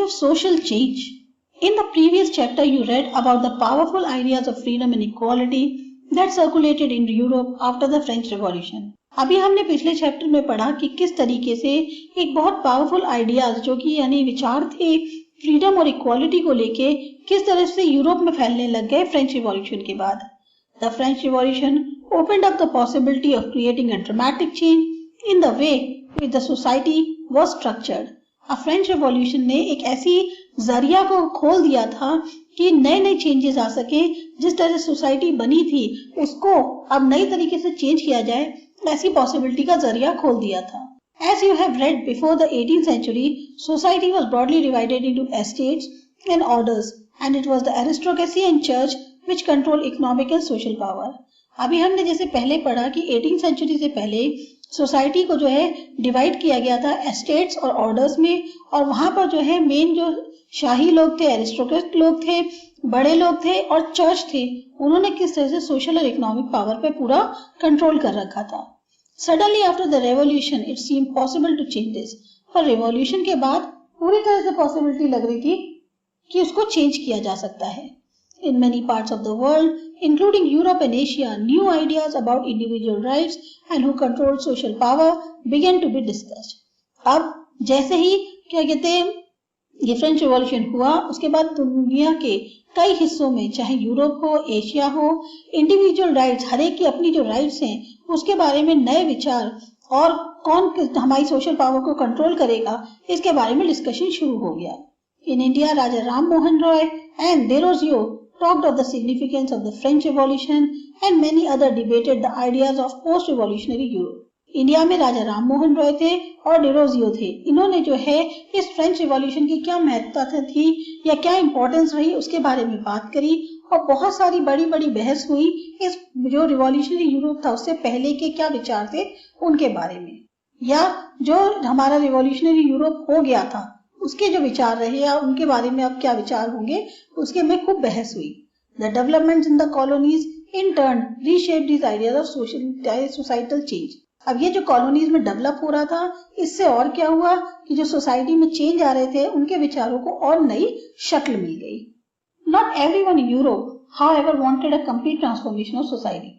of social change. In the previous chapter, you read about the powerful ideas of freedom and equality that circulated in Europe after the French Revolution. अभी हमने पिछले chapter में पढ़ा कि किस तरीके से एक बहुत पावरफुल आइडियाज जो कि यानी विचार थे फ्रीडम और इक्वालिटी को लेके किस तरह से यूरोप में फैलने लग गए फ्रेंच रिवॉल्यूशन के बाद. The French revolution opened up the possibility of creating a dramatic change in the way which the society was structured. French revolution ने एक ऐसी जरिया को खोल दिया था कि नए नए चेंजेस आ सके. जिस तरह से सोसाइटी बनी थी उसको अब नई तरीके से चेंज किया जाए, ऐसी पॉसिबिलिटी का जरिया खोल दिया था. As you have read, before the 18th century, society was broadly divided into estates and orders, and it was the aristocracy and church which controlled economic and social power. अभी हमने जैसे पहले पढ़ा कि 18th सेंचुरी से पहले society को जो है डिवाइड किया गया था एस्टेट्स और ऑर्डर्स में, और वहां पर जो है मेन जो शाही लोग थे, एरिस्टोक्रेट लोग थे, बड़े लोग थे और चर्च थे, उन्होंने किस तरह से सोशल और इकोनॉमिक पावर पे पूरा कंट्रोल कर रखा था. Suddenly after the revolution it seem possible to change this. पर रेवोल्यूशन के बाद पूरी तरह से पॉसिबिलिटी लग रही थी कि उसको चेंज किया जा सकता है. In many parts of the world, including Europe and Asia, new ideas about individual rights and who controlled social power began to be discussed. अब जैसे ही क्या कहते हैं ये फ्रेंच रिवॉल्यूशन हुआ, उसके बाद दुनिया के कई हिस्सों में, चाहे यूरोप हो, एशिया हो, इंडिविजुअल राइट्स, हर एक की अपनी जो राइट्स हैं उसके बारे में नए विचार और कौन हमारी सोशल पावर को कंट्रोल करेगा इसके बारे में डिस्कशन शुरू हो गया. In India, Raja Ram Mohan Roy and Desrosiers talked of the significance of the French Revolution and many others debated the ideas of post-revolutionary Europe. India में राजा राम मोहन रॉय थे और डेरोजियो थे. इन्होंने जो है इस फ्रेंच रिवॉल्यूशन की क्या महत्वता थी या क्या इंपॉर्टेंस रही उसके बारे में बात करी, और बहुत सारी बड़ी बड़ी बहस हुई इस जो रिवॉल्यूशनरी यूरोप था उससे पहले के क्या विचार थे उनके बारे में, या जो हमारा रिवॉल्यूशनरी यूरोप हो गया था उसके जो विचार रहे या उनके बारे में अब क्या विचार होंगे उसके में खूब बहस हुई. The developments in the colonies in turn reshaped these ideas of societal change. अब ये जो कॉलोनीज में डेवलप हो रहा था इससे और क्या हुआ कि जो सोसाइटी में चेंज आ रहे थे उनके विचारों को और नई शक्ल मिल गई. Not everyone in Europe however wanted a complete transformation of society.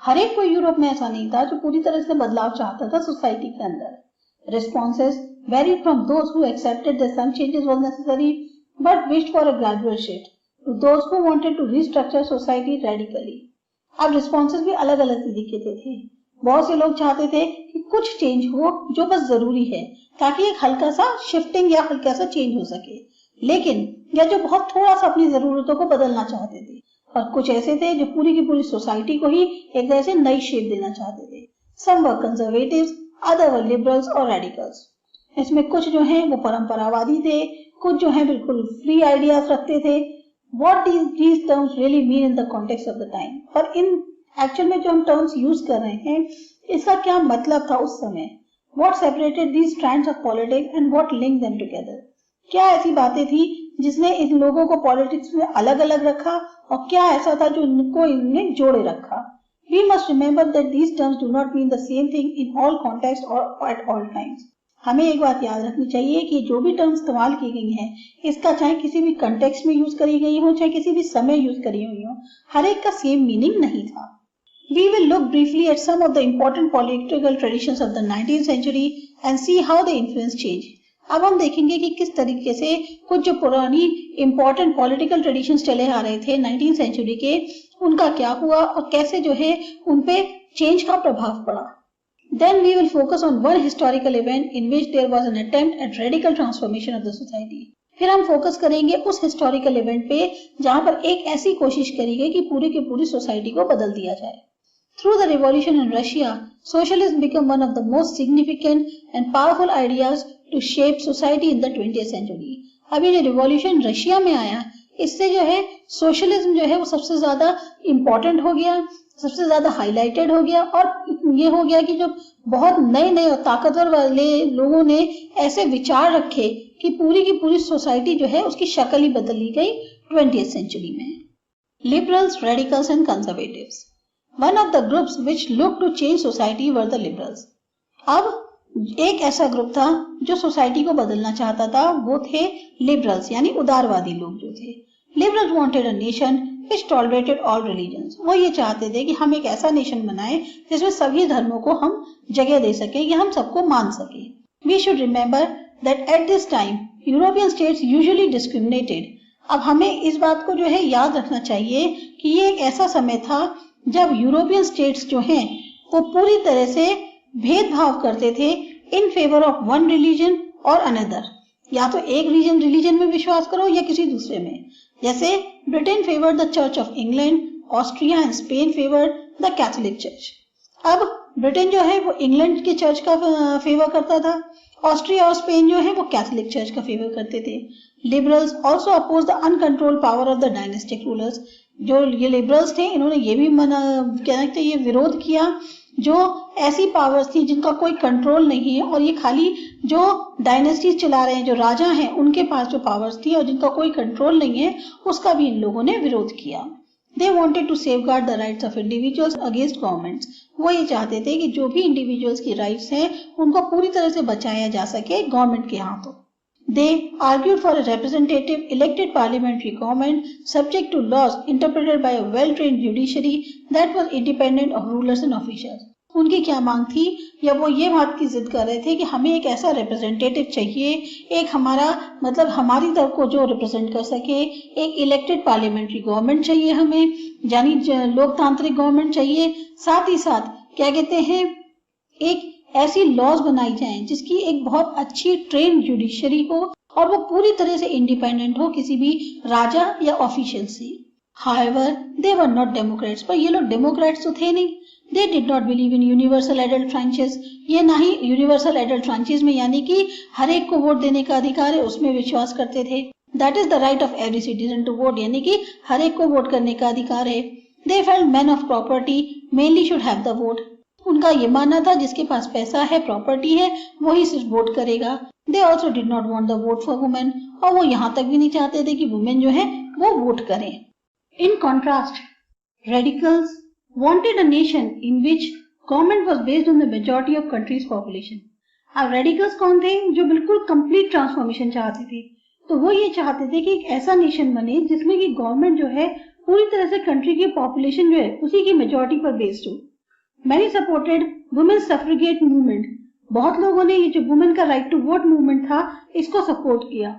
हर एक कोई यूरोप में ऐसा नहीं था जो पूरी तरह से बदलाव चाहता था सोसाइटी के अंदर. Responses varied from those who accepted that some changes was necessary but wished for a gradual shift to those who wanted to restructure society radically. अब responses भी अलग अलग तरीके के थे. बहुत से लोग चाहते थे कि कुछ चेंज हो जो बस जरूरी है ताकि एक हल्का सा शिफ्टिंग या हल्का सा चेंज हो सके, लेकिन या जो बहुत थोड़ा सा अपनी जरूरतों को बदलना चाहते थे, और कुछ ऐसे थे जो पूरी की पूरी सोसाइटी को ही एक तरह से नई शेप देना चाहते थे. Some were conservatives, other were liberals और radicals. इसमें कुछ जो हैं वो परंपरावादी थे, कुछ जो हैं बिल्कुल फ्री आइडियाज रखते थे. What these terms really mean in the context of the time? पर इन एक्चुअल में जो हम टर्म्स यूज कर रहे हैं इसका क्या मतलब था उस समय. What separated these strands of politics and what linked them together? क्या ऐसी बातें थी जिसने इन लोगों को पॉलिटिक्स में अलग अलग रखा और क्या ऐसा था जो इनको इनमें जोड़े रखा. We must remember that these terms do not mean the same thing in all contexts or at all times. हमें एक बात याद रखनी चाहिए कि जो भी टर्म इस्तेमाल की गई हैं इसका चाहे किसी भी कंटेक्स्ट में यूज करी गई हो चाहे किसी भी समय यूज करी हुई हो, हर एक का सेम मीनिंग नहीं था. We will look briefly at some of the important political traditions of the 19th century and see how they influence change. अब हम देखेंगे कि किस तरीके से कुछ जो पुरानी इंपॉर्टेंट पॉलिटिकल ट्रेडिशंस चले आ रहे थे 19th सेंचुरी के, उनका क्या हुआ और कैसे जो है उनपे चेंज का प्रभाव पड़ा. Then we will focus on one historical event in which there was an attempt at radical transformation of the society. फिर हम फोकस करेंगे उस हिस्टोरिकल इवेंट पे जहां पर एक ऐसी कोशिश करी गई कि पूरी की पूरी सोसाइटी को बदल दिया जाए. Through the revolution in Russia, socialism became one of the most significant and powerful ideas to shape society in the 20th century. अभी जो रिवॉल्यूशन रशिया में आया इससे जो है सोशलिज्म जो है वो सबसे ज्यादा इम्पोर्टेंट हो गया, सबसे ज्यादा हाईलाइटेड हो गया, और ये हो गया कि जो बहुत नए नए और ताकतवर वाले लोगों ने ऐसे विचार रखे कि पूरी की पूरी सोसाइटी जो है उसकी शक्ल ही बदल ली गई 20th सेंचुरी में. Liberals, radicals and conservatives. One of the groups which looked to change society were the liberals. अब एक ऐसा ग्रुप था जो सोसाइटी को बदलना चाहता था, वो थे लिबरल्स यानी उदारवादी लोग जो थे। Liberals wanted a nation which tolerated all religions. वो ये चाहते थे कि हम एक ऐसा नेशन बनाएं जिसमें सभी धर्मों को हम जगह दे सके या हम सबको मान सके। We should remember that at this time European states usually discriminated. अब हमें इस बात को जो है याद रखना चाहिए कि ये एक ऐसा समय था जब यूरोपियन स्टेट्स जो हैं वो पूरी तरह से भेदभाव करते थे in favour of one religion और अनदर। या तो एक रिलीजन में विश्वास करो या किसी दूसरे में। जैसे Britain favoured the church of England, Austria and Spain favoured the Catholic church. अब ब्रिटेन जो है वो इंग्लैंड के चर्च का फेवर करता था, ऑस्ट्रिया और स्पेन जो है वो कैथोलिक चर्च का फेवर करते थे। Liberals also oppose the uncontrolled power of the dynastic rulers. जो ये लिबरल्स थे इन्होंने ये भी ये विरोध किया जो ऐसी पावर्स थी जिनका कोई कंट्रोल नहीं है और ये खाली जो डायनेस्टीज चला रहे हैं, जो राजा हैं, उनके पास जो पावर्स थी और जिनका कोई कंट्रोल नहीं है, उसका भी इन लोगों ने विरोध किया। They wanted to safeguard the rights of individuals against governments. वो ये चाहते थे कि जो भी इंडिविजुअल्स की राइट्स हैं उनको पूरी तरह से बचाया जा सके गवर्नमेंट के हाथों। They argued for a representative elected parliamentary government subject to laws interpreted by a well-trained judiciary that was independent of rulers and officials. उनकी क्या मांग थी, या वो ये बात की जिद कर रहे थे कि हमें एक ऐसा रिप्रेजेंटेटिव चाहिए, एक हमारा मतलब हमारी तरफ को जो रिप्रेजेंट कर सके, एक इलेक्टेड पार्लियामेंट्री गवर्नमेंट चाहिए हमें, यानी लोकतांत्रिक गवर्नमेंट चाहिए। साथ ही साथ क्या कहते हैं, एक ऐसी लॉज बनाई जाएं जिसकी एक बहुत अच्छी ट्रेन जुडिशरी हो और वो पूरी तरह से इंडिपेंडेंट हो किसी भी राजा या ऑफिशियल से। However, they were not Democrats, पर ये लोग डेमोक्रेट्स तो थे नहीं। They did not believe in universal adult franchise. ये ना ही यूनिवर्सल एडल्ट फ्रांचाइज में यानी कि हर एक को वोट देने का अधिकार है उसमें विश्वास करते थे। That is the right of every citizen to vote, यानी कि हर एक को वोट करने का अधिकार है। They felt men of property mainly should have the vote. उनका ये मानना था जिसके पास पैसा है, प्रॉपर्टी है, वही सिर्फ वोट करेगा। They also did not want the vote for women, और वो यहाँ तक भी नहीं चाहते थे कि वुमेन जो है वो वोट करें। In contrast, radicals wanted a nation in which government was based on the majority of country's population. अब radicals कौन थे? जो बिल्कुल complete transformation चाहते थे। तो वो ये चाहते थे कि एक ऐसा नेशन बने जिसमें कि गवर्नमेंट जो है पूरी तरह से कंट्री की पॉपुलेशन जो है उसी की मेजॉरिटी पर बेस्ड हो। Many supported women's suffragette movement. बहुत लोगों ने ये जो वुमेन का राइट टू वोट मूवमेंट था इसको सपोर्ट किया।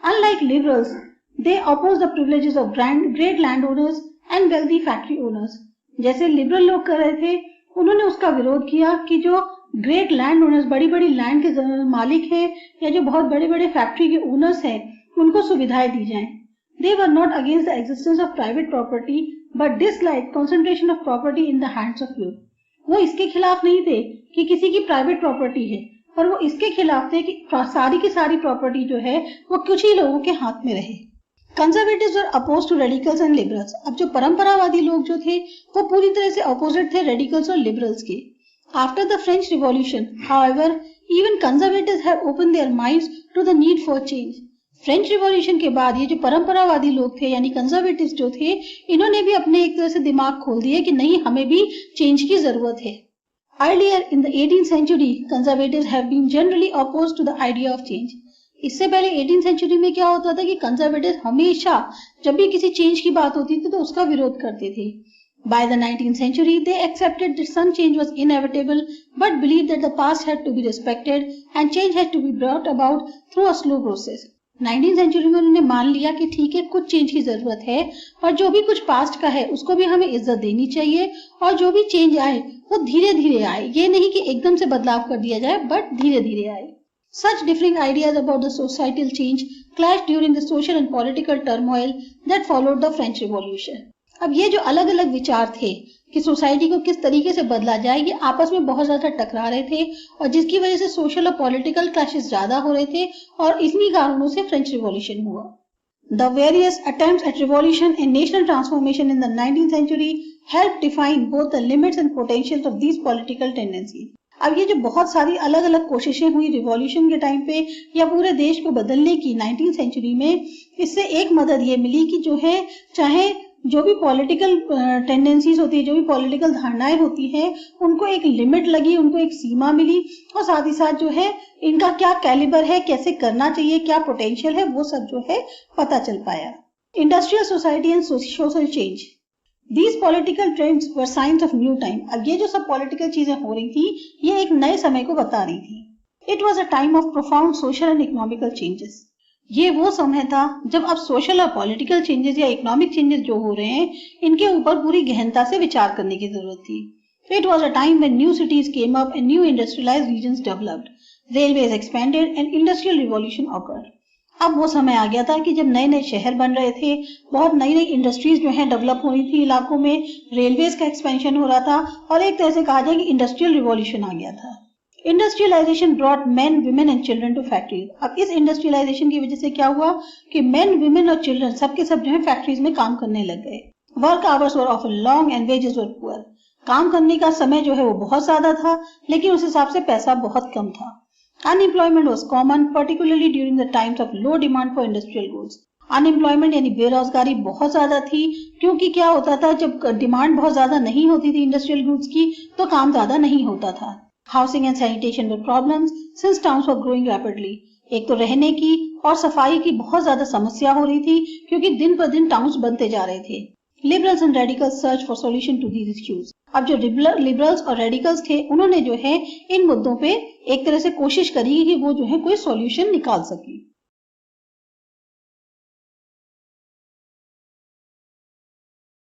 Unlike liberals, they opposed the privileges of great landowners and wealthy factory owners. जैसे लिबरल लोग कर रहे थे उन्होंने उसका विरोध किया कि जो ग्रेट लैंड ओनर्स, बड़ी बड़ी लैंड के मालिक हैं या जो बहुत बड़े बड़े फैक्ट्री के ओनर्स हैं उनको सुविधाएं दी जाएं। They were not against the existence of private property but disliked concentration of property in the hands of few. वो इसके खिलाफ नहीं थे कि किसी की प्राइवेट प्रॉपर्टी है, पर वो इसके खिलाफ थे कि सारी की सारी प्रॉपर्टी जो है वो कुछ ही लोगों के हाथ में रहे। Conservatives were opposed to radicals and liberals. अब जो परंपरावादी लोग जो थे वो पूरी तरह से अपोजिट थे रेडिकल्स और लिबरल्स के। After the French revolution, however, even conservatives have open their minds to the need for change. French revolution के बाद ये जो परंपरावादी लोग थे यानी कंजर्वेटिव्स जो थे, इन्होंने भी अपने एक तरह से दिमाग खोल दिए कि नहीं, हमें भी चेंज की जरूरत है। Earlier in the 18th century, conservatives have been generally opposed to the idea of change. इससे पहले 18th century में क्या होता था कि कंजर्वेटिव हमेशा जब भी किसी चेंज की बात होती थी तो उसका विरोध करते थे। By the 19th century, they accepted that some change was inevitable, but believed that the past had to be respected and change had to be brought about through a slow process. 19th century में उन्होंने मान लिया कि ठीक है, कुछ change की जरूरत है और जो भी कुछ पास्ट का है उसको भी हमें इज्जत देनी चाहिए और जो भी चेंज आए वो धीरे धीरे आए, ये नहीं कि एकदम से बदलाव कर दिया जाए, बट धीरे धीरे आए। Such differing ideas about the societal change clashed during the social and political turmoil that followed the French Revolution. अब ये जो अलग अलग विचार थे कि सोसाइटी को किस तरीके से बदला जाए, ये आपस में बहुत ज्यादा टकरा रहे थे और जिसकी वजह से सोशल और पॉलिटिकल क्लैशेस ज्यादा हो रहे थे और इन्हीं कारणों से फ्रेंच रिवॉल्यूशन हुआ। The various attempts at revolution and national transformation in the 19th century helped define both the limits and potentials of these political tendencies. अब ये जो बहुत सारी अलग अलग कोशिशें हुई रिवॉल्यूशन के टाइम पे या पूरे देश को बदलने की 19th सेंचुरी में, इससे एक मदद ये मिली कि जो है चाहे जो भी पॉलिटिकल टेंडेंसीज होती है, जो भी पॉलिटिकल धारणाएं होती हैं, उनको एक लिमिट लगी, उनको एक सीमा मिली, और साथ ही साथ जो है इनका क्या कैलिबर है, कैसे करना चाहिए, क्या पोटेंशियल है, वो सब जो है पता चल पाया। Industrial society and social change, These political trends were signs of new time। अब ये जो सब पॉलिटिकल चीजें हो रही थी, ये एक नए समय को बता रही थी। It was a time of profound social and economical changes। ये वो समय था जब अब सोशल और पॉलिटिकल चेंजेस या इकोनॉमिक चेंजेस जो हो रहे हैं, इनके ऊपर पूरी गहनता से विचार करने की जरूरत थी। It was a time when new cities came up and new industrialized regions developed, railways expanded and industrial revolution occurred। अब वो समय आ गया था कि जब नए नए शहर बन रहे थे, बहुत नई नई इंडस्ट्रीज जो है डेवलप हो रही थी इलाकों में, रेलवेज का एक्सपेंशन हो रहा था, और एक तरह से कहा जाए कि इंडस्ट्रियल रिवॉल्यूशन आ गया था। Industrialisation brought men, women and children to factories. अब इस इंडस्ट्रियलाइजेशन की वजह से क्या हुआ कि मेन, वुमेन और चिल्ड्रन सबके सब जो है फैक्ट्रीज में काम करने लग गए। Work hours were often long and wages were poor. काम करने का समय जो है वो बहुत ज्यादा था, लेकिन उस हिसाब से पैसा बहुत कम था। Unemployment was common, particularly during the times of low demand for industrial goods। Unemployment यानी बेरोजगारी बहुत ज्यादा थी, क्योंकि क्या होता था, जब डिमांड बहुत ज्यादा नहीं होती थी इंडस्ट्रियल गुड्स की, तो काम ज्यादा नहीं होता था। Housing and sanitation were problems since towns were growing rapidly. एक तो रहने की और सफाई की बहुत ज्यादा समस्या हो रही थी, क्योंकि दिन पर दिन टाउन्स बनते जा रहे थे। Liberals and radicals search for solution to these issues. अब जो लिबरल्स और रेडिकल्स थे, उन्होंने जो है इन मुद्दों पे एक तरह से कोशिश करी कि वो जो है कोई सॉल्यूशन निकाल सके।